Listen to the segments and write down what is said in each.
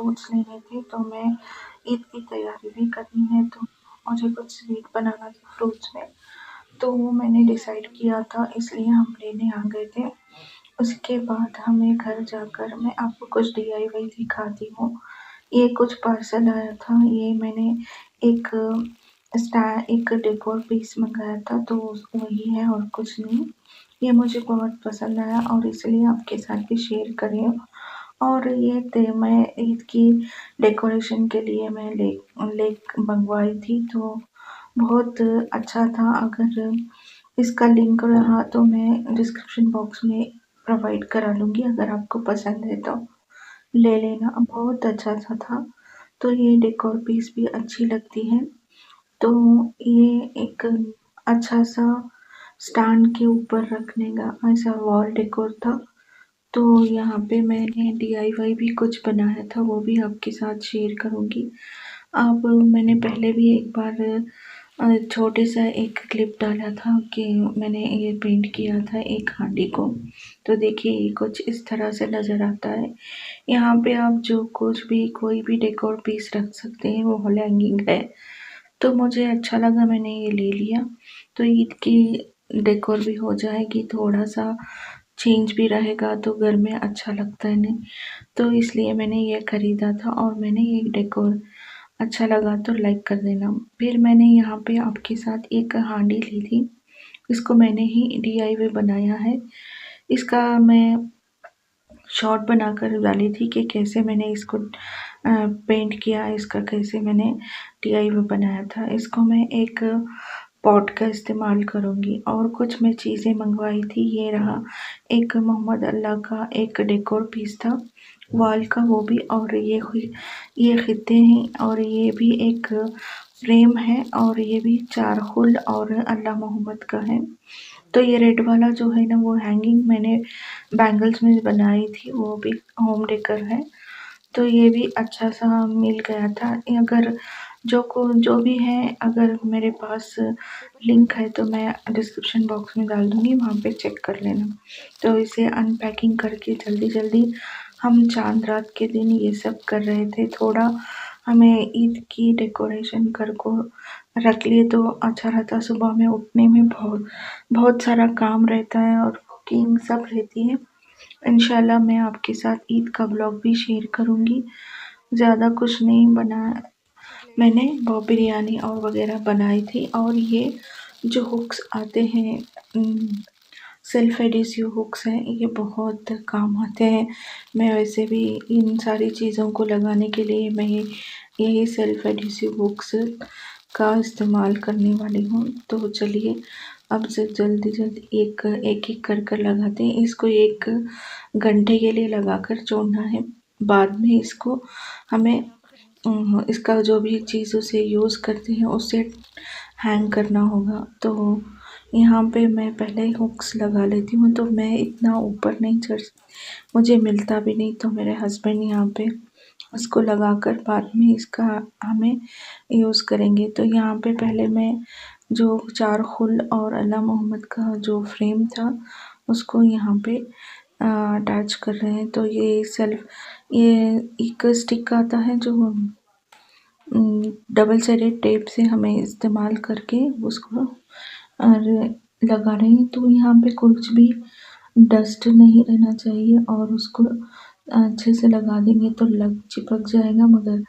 Fruits लेने थे, तो मैं ईद की तैयारी भी करनी है, तो मुझे कुछ स्वीट बनाना था फ्रूट्स में। तो वो मैंने डिसाइड किया था, इसलिए हम लेने आ गए थे। उसके बाद हमें घर जाकर मैं आपको कुछ डीआईवाई दिखाती हूँ। ये कुछ पार्सल आया था, ये मैंने एक एक डेकोर पीस मंगाया था, तो वही है और कुछ नहीं। ये मुझे बहुत पसंद आया और इसलिए आपके साथ भी शेयर कर रही हूँ। और ये मैं ईद की डेकोरेशन के लिए मैं ले मंगवाई थी, तो बहुत अच्छा था। अगर इसका लिंक रहा तो मैं डिस्क्रिप्शन बॉक्स में प्रोवाइड करा लूँगी, अगर आपको पसंद है तो ले लेना। बहुत अच्छा सा था, तो ये डेकोर पीस भी अच्छी लगती है। तो ये एक अच्छा सा स्टैंड के ऊपर रखने का ऐसा वॉल डेकोर था। तो यहाँ पे मैंने डीआईवाई भी कुछ बनाया था, वो भी आपके साथ शेयर करूँगी। अब मैंने पहले भी एक बार छोटे सा एक क्लिप डाला था कि मैंने ये पेंट किया था एक हांडी को। तो देखिए ये कुछ इस तरह से नज़र आता है। यहाँ पे आप जो कुछ भी कोई भी डेकोर पीस रख सकते हैं, वो वॉल हैंगिंग है। तो मुझे अच्छा लगा, मैंने ये ले लिया। तो ईद की डेकोर भी हो जाएगी, थोड़ा सा चेंज भी रहेगा तो घर में अच्छा लगता है नहीं। तो इसलिए मैंने ये खरीदा था और मैंने ये डेकोर अच्छा लगा तो लाइक कर देना। फिर मैंने यहाँ पे आपके साथ एक हांडी ली थी, इसको मैंने ही डीआईवाई बनाया है। इसका मैं शॉर्ट बनाकर डाली थी कि कैसे मैंने इसको पेंट किया, इसका कैसे मैंने डीआईवाई बनाया था। इसको मैं एक पॉट का इस्तेमाल करूँगी। और कुछ मैं चीज़ें मंगवाई थी, ये रहा एक मोहम्मद अल्लाह का एक डेकोर पीस था वॉल का, वो भी। और ये खित्ते हैं और ये भी एक फ्रेम है और ये भी चारखुल और अल्लाह मोहम्मद का है। तो ये रेड वाला जो है ना, वो हैंगिंग मैंने बैंगल्स में बनाई थी, वो भी होम डेकर है। तो ये भी अच्छा सा मिल गया था। अगर जो भी है, अगर मेरे पास लिंक है तो मैं डिस्क्रिप्शन बॉक्स में डाल दूँगी, वहाँ पे चेक कर लेना। तो इसे अनपैकिंग करके जल्दी-जल्दी हम चाँद रात के दिन ये सब कर रहे थे। थोड़ा हमें ईद की डेकोरेशन कर को रख लिए तो अच्छा रहता। सुबह में उठने में बहुत सारा काम रहता है और कुकिंग सब रहती है। इंशाल्लाह मैं आपके साथ ईद का व्लॉग भी शेयर करूँगी। ज़्यादा कुछ नहीं बनाया मैंने, वो बिरयानी और वगैरह बनाई थी। और ये जो हुक्स आते हैं, सेल्फ एडेसिव हुक्स हैं, ये बहुत काम आते हैं। मैं वैसे भी इन सारी चीज़ों को लगाने के लिए मैं यही सेल्फ एडेसिव हुक्स का इस्तेमाल करने वाली हूँ। तो चलिए अब से जल्दी एक कर लगाते हैं। इसको 1 घंटे के लिए लगाकर छोड़ना है। बाद में इसको हमें इसका जो भी चीज़ उसे यूज़ करते हैं उससे हैंग करना होगा। तो यहाँ पे मैं पहले हुक्स लगा लेती हूँ, तो मैं इतना ऊपर नहीं चढ़, मुझे मिलता भी नहीं, तो मेरे हस्बैंड यहाँ पे उसको लगाकर बाद में इसका हमें यूज़ करेंगे। तो यहाँ पे पहले मैं जो चारखुल और अल्लाह मोहम्मद का जो फ्रेम था उसको यहाँ पे अटैच कर रहे हैं। तो ये एक स्टिक आता है जो डबल साइडेड टेप से हमें इस्तेमाल करके उसको और लगा रहे हैं। तो यहाँ पे कुछ भी डस्ट नहीं रहना चाहिए और उसको अच्छे से लगा देंगे तो चिपक जाएगा, मगर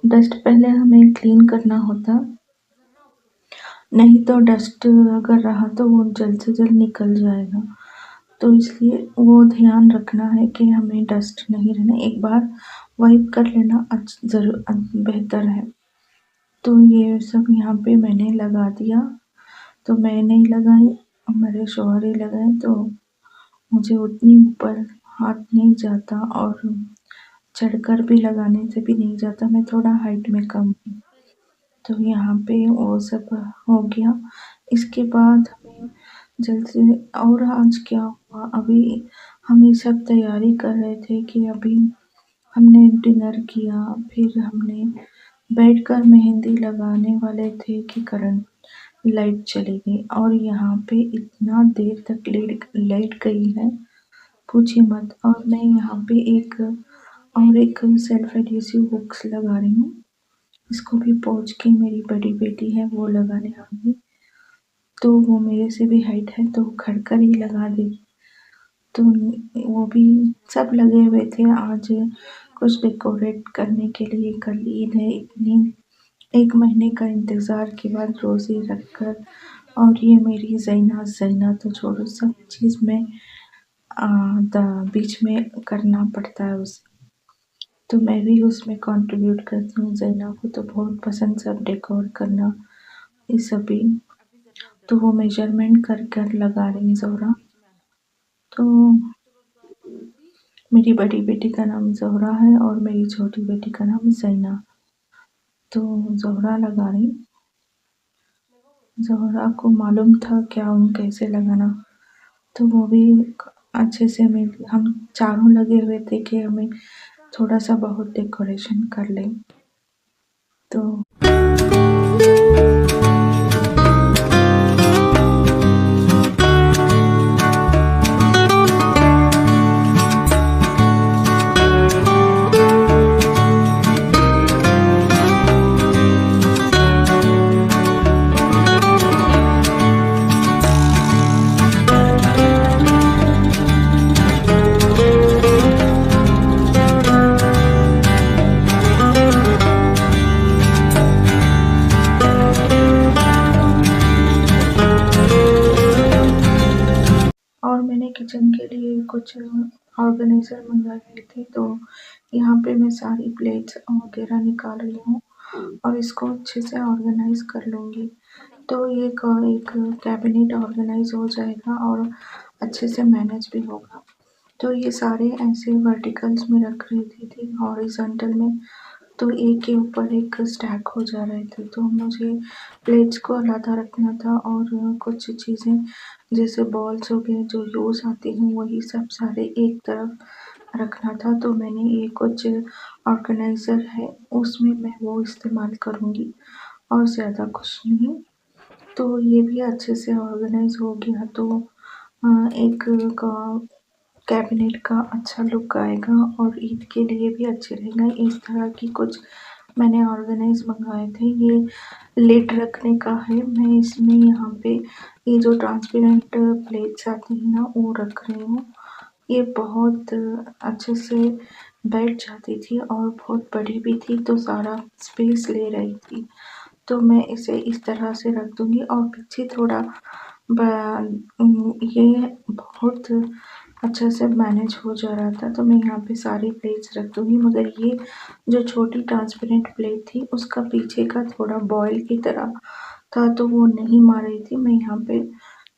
डस्ट पहले हमें क्लीन करना होता, नहीं तो डस्ट अगर रहा तो वो जल्द से जल्द निकल जाएगा। तो इसलिए वो ध्यान रखना है कि हमें डस्ट नहीं रहना, एक बार वाइप कर लेना ज़रूर बेहतर है। तो ये सब यहाँ पे मैंने लगा दिया, तो मैं नहीं लगाई, मेरे शौहर ही लगाए, तो मुझे उतनी ऊपर हाथ नहीं जाता और चढ़कर भी लगाने से भी नहीं जाता, मैं थोड़ा हाइट में कम हूँ। तो यहाँ पे वो सब हो गया। इसके बाद हमें जल्द से, और आज क्या हुआ, अभी हम ये सब तैयारी कर रहे थे कि अभी हमने डिनर किया, फिर हमने बैठकर मेहंदी लगाने वाले थे कि करंट लाइट चली गई और यहाँ पे इतना देर तक लाइट गई है, पूछिए मत। और मैं यहाँ पे एक और एक सेल्फ एडहेसिव हुक्स लगा रही हूँ। इसको भी पोंछ के मेरी बड़ी बेटी है वो लगाने आऊँगी, तो वो मेरे से भी हाइट है तो खड़ कर ही लगा देगी। तो वो भी सब लगे हुए थे आज कुछ डेकोरेट करने के लिए। कल ईद है, इतनी 1 महीने का इंतज़ार के बाद रोज़े रखकर, और ये मेरी ज़ैना तो छोड़ो, सब चीज़ में बीच में करना पड़ता है उसे, तो मैं भी उसमें कंट्रीब्यूट करती हूँ। ज़ैना को तो बहुत पसंद सब डेकोर करना, ये सभी। तो वो मेजरमेंट कर कर लगा रही ज़ोहरा। तो मेरी बड़ी बेटी का नाम ज़ोहरा है और मेरी छोटी बेटी का नाम ज़ैना। तो ज़ोहरा लगा रही। ज़ोहरा को मालूम था क्या कैसे लगाना, तो वो भी अच्छे से हम चारों लगे हुए थे कि हमें थोड़ा सा बहुत डेकोरेशन कर लें। तो और मैंने किचन के लिए कुछ ऑर्गेनाइज़र मंगाए थे, तो यहाँ पे मैं सारी प्लेट्स वगैरह निकाल रही हूँ और इसको अच्छे से ऑर्गेनाइज़ कर लूँगी। तो ये एक कैबिनेट ऑर्गेनाइज़ हो जाएगा और अच्छे से मैनेज भी होगा। तो ये सारे ऐसे वर्टिकल्स में रख रही थी हॉरिज़ॉन्टल में, तो एक के ऊपर एक स्टैक हो जा रहे थे, तो मुझे प्लेट्स को अलग रखना था और कुछ चीज़ें जैसे बॉल्स हो गए जो यूज़ आती हैं वही सब सारे एक तरफ रखना था। तो मैंने ये कुछ ऑर्गेनाइज़र है उसमें मैं वो इस्तेमाल करूँगी और ज़्यादा कुछ नहीं। तो ये भी अच्छे से ऑर्गेनाइज़ हो गया, तो एक का कैबिनेट का अच्छा लुक आएगा और ईद के लिए भी अच्छे रहेगा। इस तरह की कुछ मैंने ऑर्गेनाइज़ मंगाए थे। ये लिड रखने का है, मैं इसमें यहाँ पे ये जो ट्रांसपेरेंट प्लेट्स आती हैं ना वो रख रही हूँ। ये बहुत अच्छे से बैठ जाती थी और बहुत बड़ी भी थी, तो सारा स्पेस ले रही थी। तो मैं इसे इस तरह से रख दूँगी और पीछे थोड़ा ये बहुत अच्छा से मैनेज हो जा रहा था, तो मैं यहाँ पे सारी प्लेट्स रख दूँगी। मगर ये जो छोटी ट्रांसपेरेंट प्लेट थी उसका पीछे का थोड़ा बॉयल की तरह था, तो वो नहीं मार रही थी। मैं यहाँ पे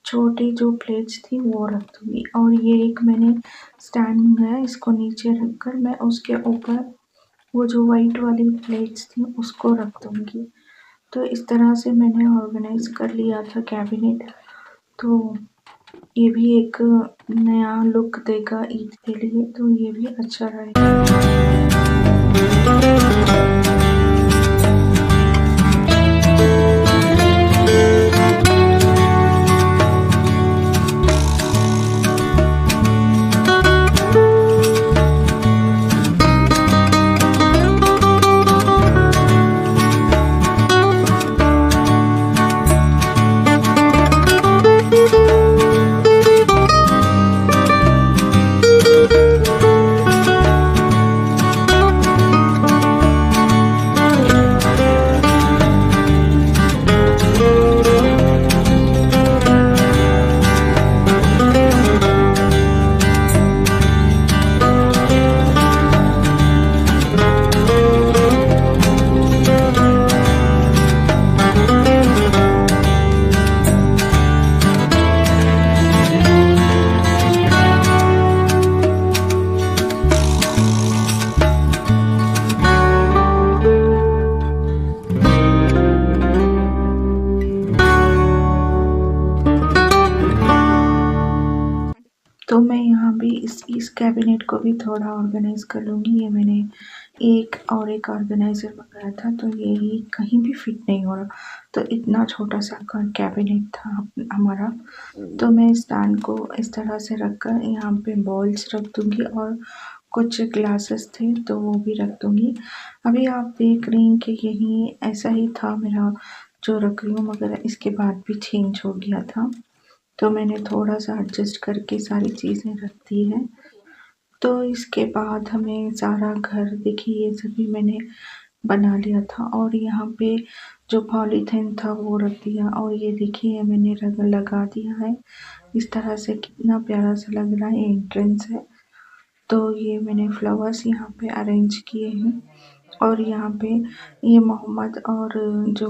छोटी जो प्लेट्स थी वो रख दूँगी और ये एक मैंने स्टैंड मंगाया, इसको नीचे रख कर मैं उसके ऊपर वो जो वाइट वाली प्लेट्स थी उसको रख दूँगी। तो इस तरह से मैंने ऑर्गेनाइज़ कर लिया था कैबिनेट। तो ये भी एक नया लुक देगा ईद के लिए, तो ये भी अच्छा रहेगा। तो मैं यहाँ भी इस कैबिनेट को भी थोड़ा ऑर्गेनाइज़ कर लूँगी। ये मैंने एक ऑर्गेनाइज़र मंगाया था, तो ये कहीं भी फिट नहीं हो रहा, तो इतना छोटा-सा कैबिनेट था हमारा। तो मैं स्टैंड को इस तरह से रख कर यहाँ पे बॉल्स रख दूँगी और कुछ ग्लासेस थे तो वो भी रख दूँगी। अभी आप देख रही हैं कि यही ऐसा ही था मेरा जो रख रही हूँ, मगर इसके बाद भी चेंज हो गया था। तो मैंने थोड़ा-सा एडजस्ट करके सारी चीज़ें रख दी हैं। तो इसके बाद हमें सारा घर देखिए ये सभी मैंने बना लिया था और यहाँ पे जो पॉलीथिन था वो रख दिया और ये देखिए मैंने रंग लगा दिया है। इस तरह से कितना प्यारा सा लग रहा है, एंट्रेंस है। तो ये मैंने फ्लावर्स यहाँ पे अरेंज किए हैं और यहाँ पे ये मोहम्मद और जो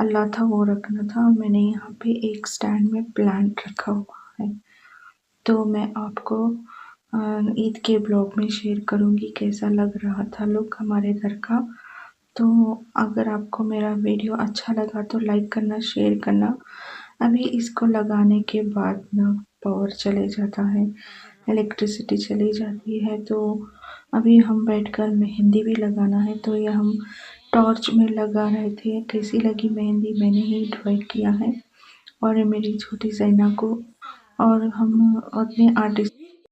अल्लाह था वो रखना था। मैंने यहाँ पे एक स्टैंड में प्लांट रखा हुआ है। तो मैं आपको ईद के ब्लॉग में शेयर करूँगी कैसा लग रहा था लुक हमारे घर का। तो अगर आपको मेरा वीडियो अच्छा लगा तो लाइक करना, शेयर करना। अभी इसको लगाने के बाद ना पावर चले जाता है, इलेक्ट्रिसिटी चली जाती है, तो अभी हम बैठकर मेहंदी भी लगाना है। तो ये हम टॉर्च में लगा रहे थे। कैसी लगी मेहंदी मैंने ही ड्राइंग किया है और ये मेरी छोटी ज़ैना को और हम अपने आर्टिस्ट